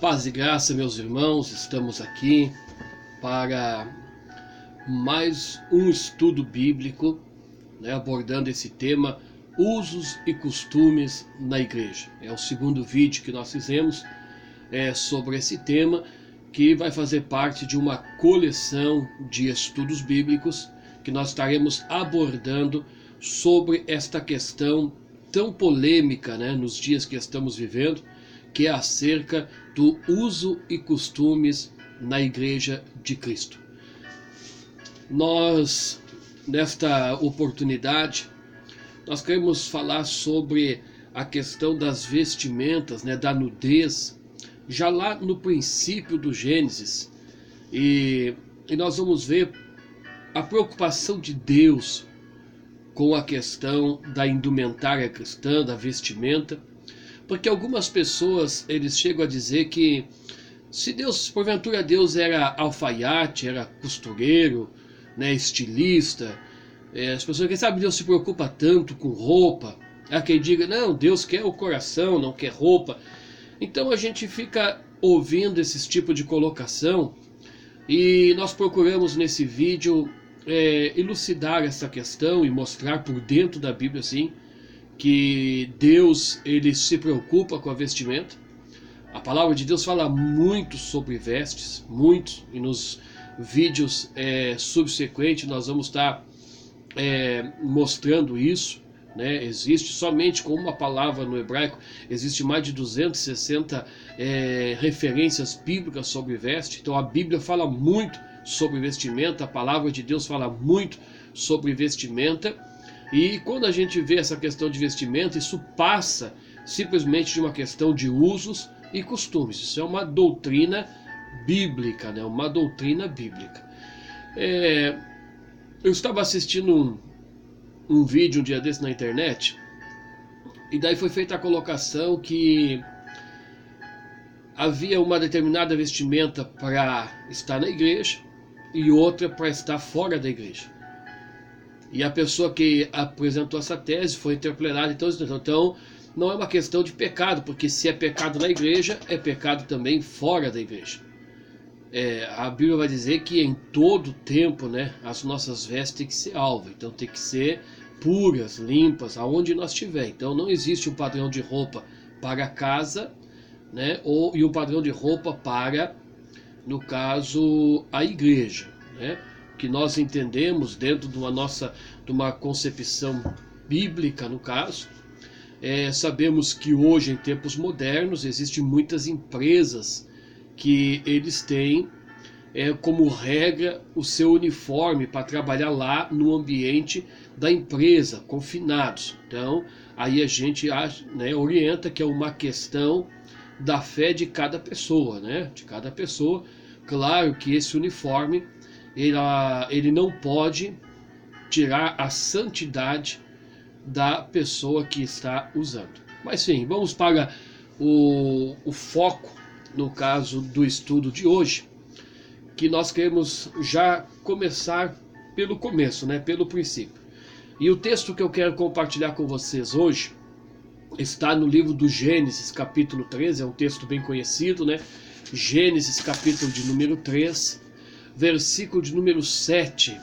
Paz e graça, meus irmãos, estamos aqui para mais um estudo bíblico, abordando esse tema, usos e costumes na igreja. É o segundo vídeo que nós fizemos sobre esse tema, que vai fazer parte de uma coleção de estudos bíblicos que nós estaremos abordando sobre esta questão tão polêmica, nos dias que estamos vivendo, que é acerca do uso e costumes na Igreja de Cristo. Nós, nesta oportunidade, nós queremos falar sobre a questão das vestimentas, da nudez, já lá no princípio do Gênesis. E nós vamos ver a preocupação de Deus com a questão da indumentária cristã, da vestimenta, porque algumas pessoas, eles chegam a dizer que se Deus, porventura Deus era alfaiate, era costureiro, estilista, as pessoas, quem sabe Deus se preocupa tanto com roupa. Há quem diga, não, Deus quer o coração, não quer roupa. Então a gente fica ouvindo esse tipo de colocação e nós procuramos nesse vídeo elucidar essa questão e mostrar por dentro da Bíblia, assim, que Deus, ele se preocupa com a vestimenta. A palavra de Deus fala muito sobre vestes, muito, e nos vídeos subsequentes nós vamos estar mostrando isso. Existe somente com uma palavra no hebraico, existe mais de 260 referências bíblicas sobre veste. Então a Bíblia fala muito sobre vestimenta, a palavra de Deus fala muito sobre vestimenta. E quando a gente vê essa questão de vestimenta, isso passa simplesmente de uma questão de usos e costumes. Isso é uma doutrina bíblica, uma doutrina bíblica. Eu estava assistindo um vídeo um dia desse na internet, e daí foi feita a colocação que havia uma determinada vestimenta para estar na igreja e outra para estar fora da igreja. E a pessoa que apresentou essa tese foi interpretada, então não é uma questão de pecado, porque se é pecado na igreja, é pecado também fora da igreja. A Bíblia vai dizer que em todo tempo, as nossas vestes têm que ser alvas, então tem que ser puras, limpas, aonde nós estiver. Então não existe um padrão de roupa para casa, e um padrão de roupa para, no caso, a igreja, que nós entendemos dentro de uma concepção bíblica, no caso. Sabemos que hoje, em tempos modernos, existem muitas empresas que eles têm como regra o seu uniforme para trabalhar lá no ambiente da empresa, confinados. Então, aí a gente orienta que é uma questão da fé de cada pessoa, de cada pessoa. Claro que esse uniforme ele não pode tirar a santidade da pessoa que está usando. Mas sim, vamos para o foco, no caso do estudo de hoje, que nós queremos já começar pelo começo, pelo princípio. E o texto que eu quero compartilhar com vocês hoje está no livro do Gênesis, capítulo 13, é um texto bem conhecido, Gênesis, capítulo de número 3, versículo de número 7,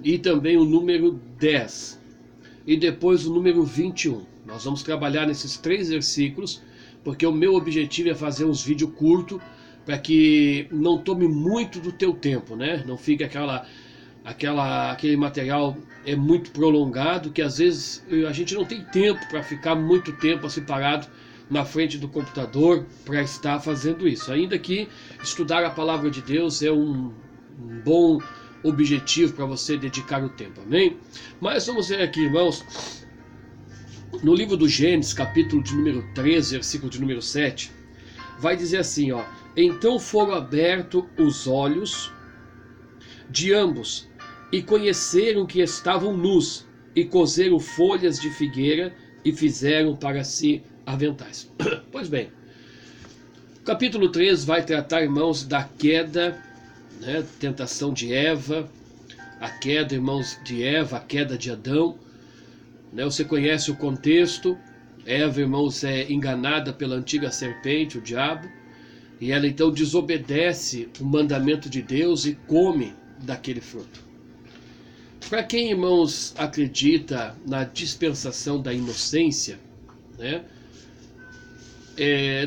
e também o número 10, e depois o número 21. Nós vamos trabalhar nesses 3 versículos, porque o meu objetivo é fazer uns vídeos curtos, para que não tome muito do teu tempo, não fique aquele material muito prolongado, que às vezes a gente não tem tempo para ficar muito tempo assim parado na frente do computador para estar fazendo isso. Ainda que estudar a palavra de Deus é um bom objetivo para você dedicar o tempo, amém? Mas vamos ver aqui, irmãos, no livro do Gênesis, capítulo de número 13, versículo de número 7, vai dizer assim, então foram abertos os olhos de ambos, e conheceram que estavam nus, e coseram folhas de figueira, e fizeram para si aventais. Pois bem, o capítulo 3 vai tratar, irmãos, da queda, tentação de Eva, a queda, irmãos, de Eva, a queda de Adão. Você conhece o contexto, Eva, irmãos, é enganada pela antiga serpente, o diabo, e ela então desobedece o mandamento de Deus e come daquele fruto. Para quem, irmãos, acredita na dispensação da inocência, né,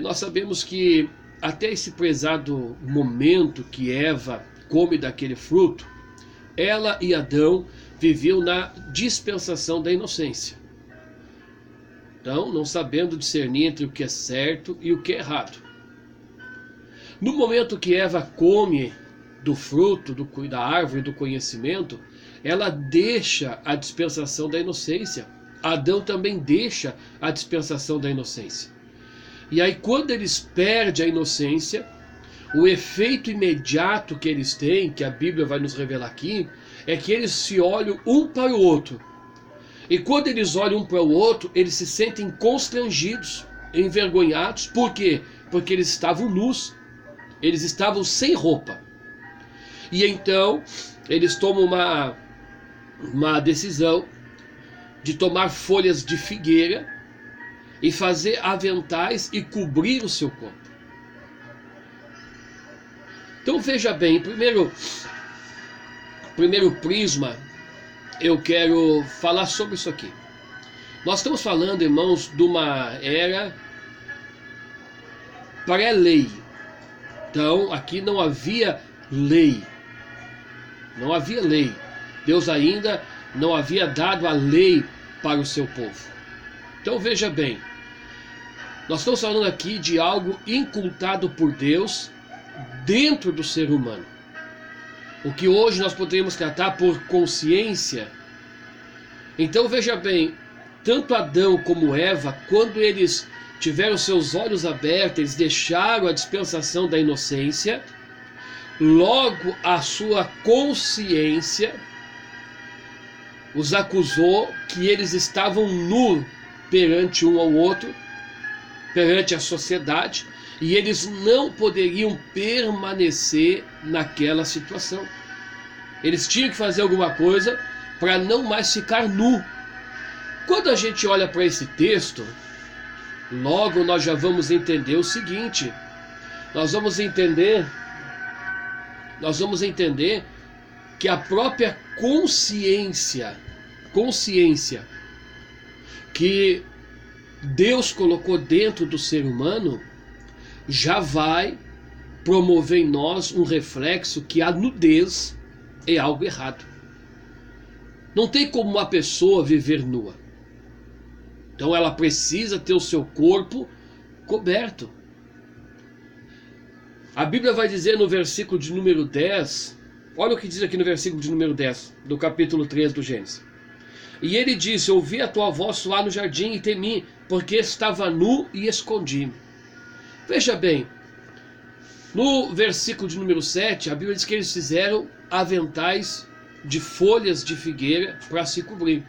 nós sabemos que até esse prezado momento que Eva come daquele fruto, ela e Adão viviam na dispensação da inocência. Então, não sabendo discernir entre o que é certo e o que é errado. No momento que Eva come do fruto da árvore do conhecimento, ela deixa a dispensação da inocência. Adão também deixa a dispensação da inocência. E aí, quando eles perdem a inocência, o efeito imediato que eles têm, que a Bíblia vai nos revelar aqui, é que eles se olham um para o outro. E quando eles olham um para o outro, eles se sentem constrangidos, envergonhados. Por quê? Porque eles estavam nus, eles estavam sem roupa. E então, eles tomam uma decisão de tomar folhas de figueira e fazer aventais e cobrir o seu corpo. Então veja bem, primeiro prisma, eu quero falar sobre isso aqui. Nós estamos falando, irmãos, de uma era pré-lei. Então aqui não havia lei. Não havia lei. Deus ainda não havia dado a lei para o seu povo. Então veja bem, nós estamos falando aqui de algo incultado por Deus dentro do ser humano. O que hoje nós poderíamos tratar por consciência. Então veja bem, tanto Adão como Eva, quando eles tiveram seus olhos abertos, eles deixaram a dispensação da inocência, logo a sua consciência os acusou que eles estavam nus perante um ao outro, perante a sociedade, e eles não poderiam permanecer naquela situação. Eles tinham que fazer alguma coisa para não mais ficar nu. Quando a gente olha para esse texto, logo nós já vamos entender o seguinte: nós vamos entender que a própria consciência que Deus colocou dentro do ser humano já vai promover em nós um reflexo que a nudez é algo errado. Não tem como uma pessoa viver nua. Então ela precisa ter o seu corpo coberto. A Bíblia vai dizer no versículo de número 10, olha o que diz aqui no versículo de número 10, do capítulo 3 do Gênesis. E ele disse: ouvi a tua voz lá no jardim e temi, porque estava nu e escondi-me. Veja bem, no versículo de número 7, a Bíblia diz que eles fizeram aventais de folhas de figueira para se cobrir.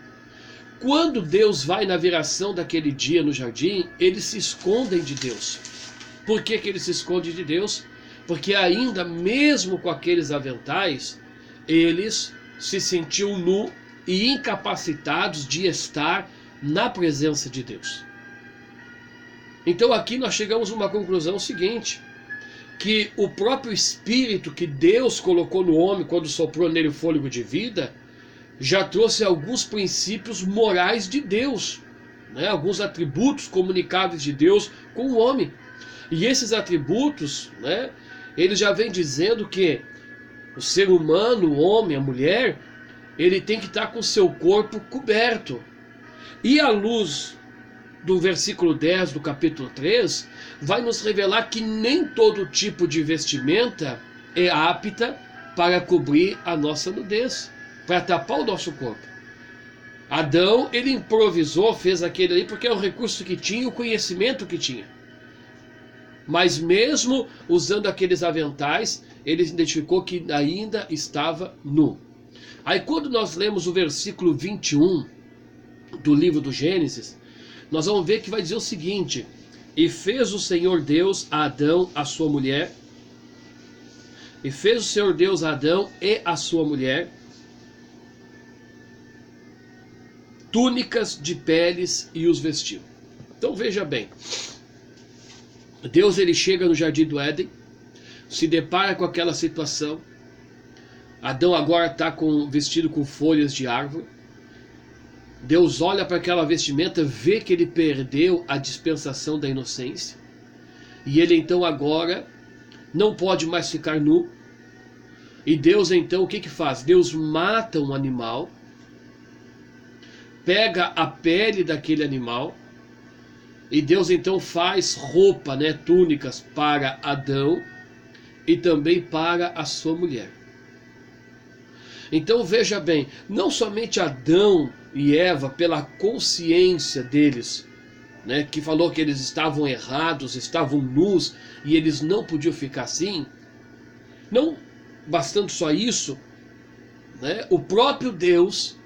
Quando Deus vai na viração daquele dia no jardim, eles se escondem de Deus. Por que eles se escondem de Deus? Porque ainda mesmo com aqueles aventais, eles se sentiam nu e incapacitados de estar na presença de Deus. Então aqui nós chegamos a uma conclusão seguinte: que o próprio Espírito que Deus colocou no homem quando soprou nele o fôlego de vida, já trouxe alguns princípios morais de Deus, né? Alguns atributos comunicáveis de Deus com o homem. E esses atributos, né, ele já vem dizendo que o ser humano, o homem, a mulher, ele tem que estar com o seu corpo coberto. E à luz do versículo 10 do capítulo 3, vai nos revelar que nem todo tipo de vestimenta é apta para cobrir a nossa nudez, para tapar o nosso corpo. Adão, ele improvisou, fez aquele ali porque é o recurso que tinha, o conhecimento que tinha. Mas mesmo usando aqueles aventais, ele identificou que ainda estava nu. Aí quando nós lemos o versículo 21 do livro do Gênesis, nós vamos ver que vai dizer o seguinte: e fez o Senhor Deus a Adão, a sua mulher, e fez o Senhor Deus a Adão e a sua mulher túnicas de peles e os vestiu. Então veja bem, Deus ele chega no Jardim do Éden, se depara com aquela situação. Adão agora está vestido com folhas de árvore. Deus olha para aquela vestimenta, vê que ele perdeu a dispensação da inocência. E ele então agora não pode mais ficar nu. E Deus então o que faz? Deus mata um animal, pega a pele daquele animal, e Deus então faz roupa, túnicas para Adão e também para a sua mulher. Então veja bem, não somente Adão e Eva, pela consciência deles, que falou que eles estavam errados, estavam nus e eles não podiam ficar assim, não bastando só isso, o próprio Deus,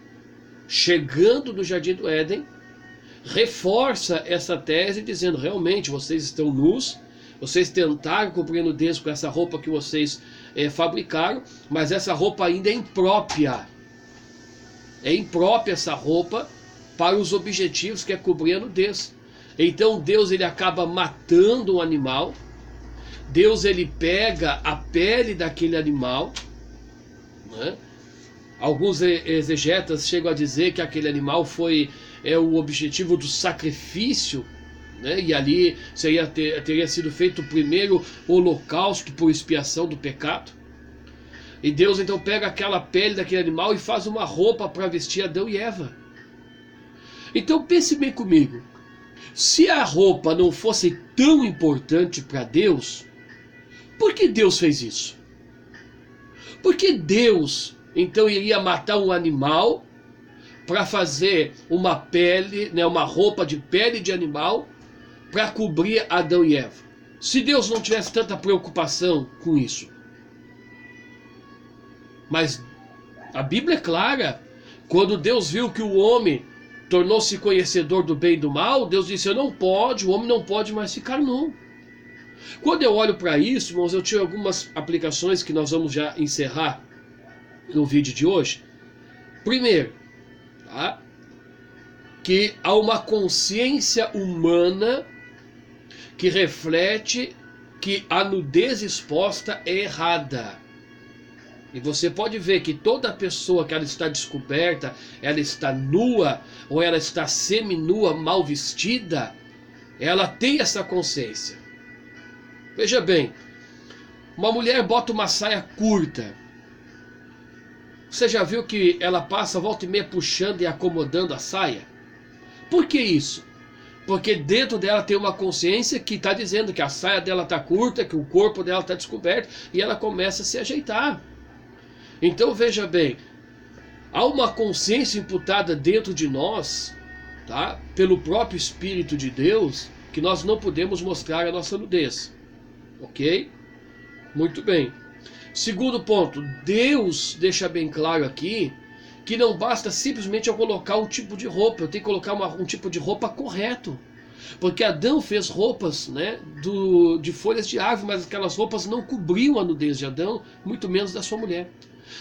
chegando no Jardim do Éden, reforça essa tese dizendo, realmente vocês estão nus, vocês tentaram cumprir a nudez com essa roupa que vocês fabricaram, mas essa roupa ainda é imprópria. É imprópria essa roupa para os objetivos que é cobrir a nudez. Então Deus ele acaba matando um animal. Deus ele pega a pele daquele animal. Alguns exegetas chegam a dizer que aquele animal foi o objetivo do sacrifício, e ali teria sido feito o primeiro holocausto por expiação do pecado. E Deus então pega aquela pele daquele animal e faz uma roupa para vestir Adão e Eva. Então pense bem comigo, se a roupa não fosse tão importante para Deus, por que Deus fez isso? Por que Deus então iria matar um animal para fazer uma pele, uma roupa de pele de animal para cobrir Adão e Eva? Se Deus não tivesse tanta preocupação com isso. Mas a Bíblia é clara, quando Deus viu que o homem tornou-se conhecedor do bem e do mal, Deus disse, o homem não pode mais ficar nu. Quando eu olho para isso, irmãos, eu tiro algumas aplicações que nós vamos já encerrar no vídeo de hoje. Primeiro, que há uma consciência humana que reflete que a nudez exposta é errada. E você pode ver que toda pessoa que ela está descoberta, ela está nua, ou ela está seminua, mal vestida, ela tem essa consciência. Veja bem, uma mulher bota uma saia curta. Você já viu que ela passa volta e meia puxando e acomodando a saia? Por que isso? Porque dentro dela tem uma consciência que está dizendo que a saia dela está curta, que o corpo dela está descoberto, e ela começa a se ajeitar. Então veja bem, há uma consciência imputada dentro de nós, pelo próprio Espírito de Deus, que nós não podemos mostrar a nossa nudez. Ok? Muito bem. Segundo ponto, Deus deixa bem claro aqui que não basta simplesmente eu colocar um tipo de roupa, eu tenho que colocar um tipo de roupa correto. Porque Adão fez roupas de folhas de árvore, mas aquelas roupas não cobriam a nudez de Adão, muito menos da sua mulher.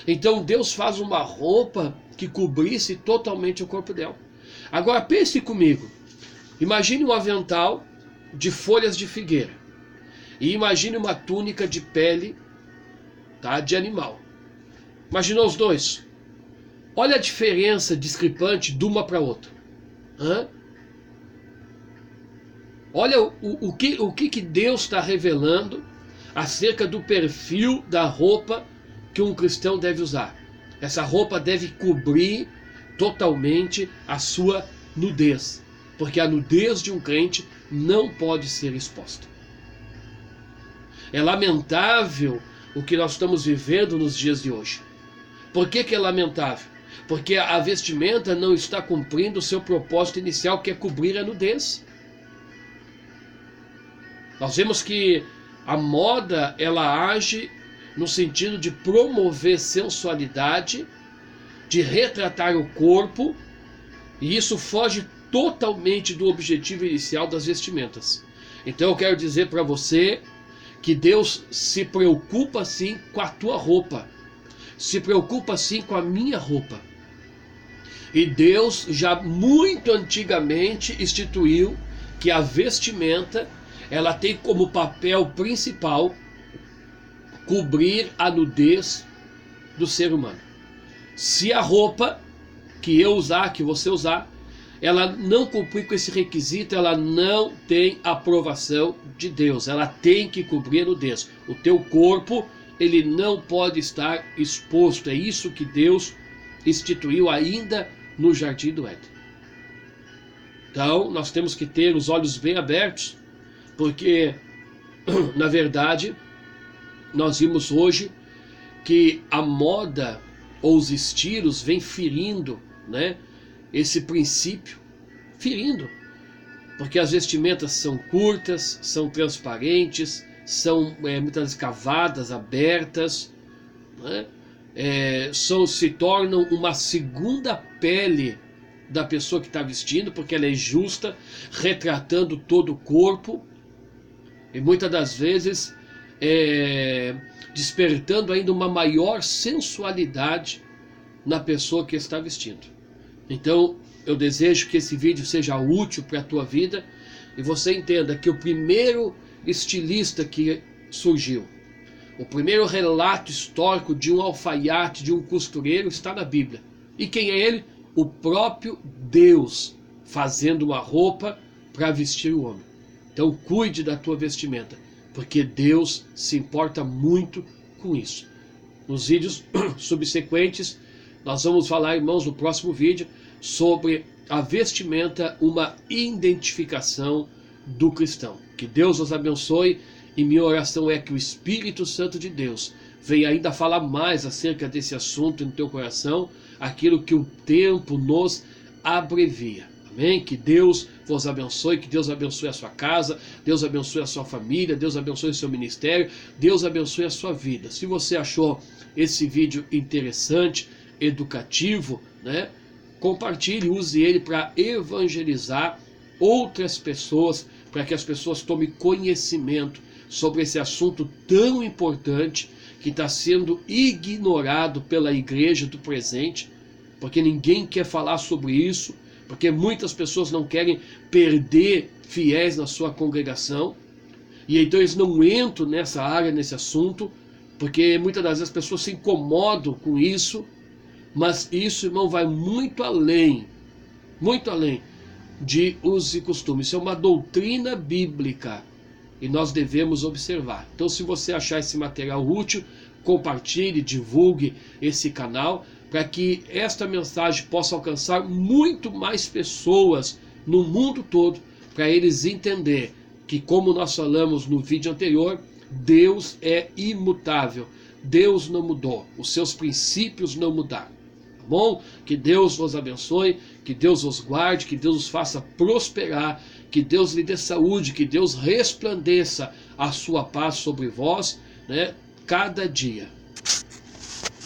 Então Deus faz uma roupa que cobrisse totalmente o corpo dela. Agora pense comigo, imagine um avental de folhas de figueira e imagine uma túnica de pele de animal. Imaginou os dois? Olha a diferença discrepante de uma para outra. Olha o que Deus está revelando acerca do perfil da roupa que um cristão deve usar. Essa roupa deve cobrir totalmente a sua nudez, porque a nudez de um crente não pode ser exposta. É lamentável o que nós estamos vivendo nos dias de hoje. Por que é lamentável? Porque a vestimenta não está cumprindo o seu propósito inicial, que é cobrir a nudez. Nós vemos que a moda, ela age no sentido de promover sensualidade, de retratar o corpo, e isso foge totalmente do objetivo inicial das vestimentas. Então eu quero dizer para você que Deus se preocupa sim com a tua roupa, se preocupa sim com a minha roupa. E Deus já muito antigamente instituiu que a vestimenta, ela tem como papel principal cobrir a nudez do ser humano. Se a roupa que eu usar, que você usar, ela não cumprir com esse requisito, ela não tem aprovação de Deus. Ela tem que cobrir a nudez. O teu corpo, ele não pode estar exposto. É isso que Deus instituiu ainda no Jardim do Éden. Então, nós temos que ter os olhos bem abertos, porque, na verdade, nós vimos hoje que a moda ou os estilos vem ferindo, né, esse princípio, ferindo, porque as vestimentas são curtas, são transparentes, são muitas vezes cavadas, abertas, né, se tornam uma segunda pele da pessoa que está vestindo, porque ela é justa, retratando todo o corpo, e muitas das vezes despertando ainda uma maior sensualidade na pessoa que está vestindo. Então, eu desejo que esse vídeo seja útil para a tua vida e você entenda que o primeiro estilista que surgiu, o primeiro relato histórico de um alfaiate, de um costureiro, está na Bíblia. E quem é ele? O próprio Deus, fazendo uma roupa para vestir o homem. Então cuide da tua vestimenta, porque Deus se importa muito com isso. Nos vídeos subsequentes, nós vamos falar, irmãos, no próximo vídeo, sobre a vestimenta, uma identificação do cristão. Que Deus os abençoe, e minha oração é que o Espírito Santo de Deus venha ainda falar mais acerca desse assunto no teu coração, aquilo que o tempo nos abrevia. Amém? Que Deus vos abençoe, que Deus abençoe a sua casa, Deus abençoe a sua família, Deus abençoe o seu ministério, Deus abençoe a sua vida. Se você achou esse vídeo interessante, educativo, né, compartilhe, use ele para evangelizar outras pessoas, para que as pessoas tomem conhecimento sobre esse assunto tão importante que está sendo ignorado pela igreja do presente, porque ninguém quer falar sobre isso, porque muitas pessoas não querem perder fiéis na sua congregação, e então eles não entram nessa área, nesse assunto, porque muitas das vezes as pessoas se incomodam com isso, mas isso, irmão, vai muito além de usos e costumes. Isso é uma doutrina bíblica e nós devemos observar. Então, se você achar esse material útil, compartilhe, divulgue esse canal, para que esta mensagem possa alcançar muito mais pessoas no mundo todo, para eles entenderem que, como nós falamos no vídeo anterior, Deus é imutável, Deus não mudou, os seus princípios não mudaram. Tá bom? Que Deus vos abençoe, que Deus vos guarde, que Deus os faça prosperar, que Deus lhe dê saúde, que Deus resplandeça a sua paz sobre vós, né, cada dia.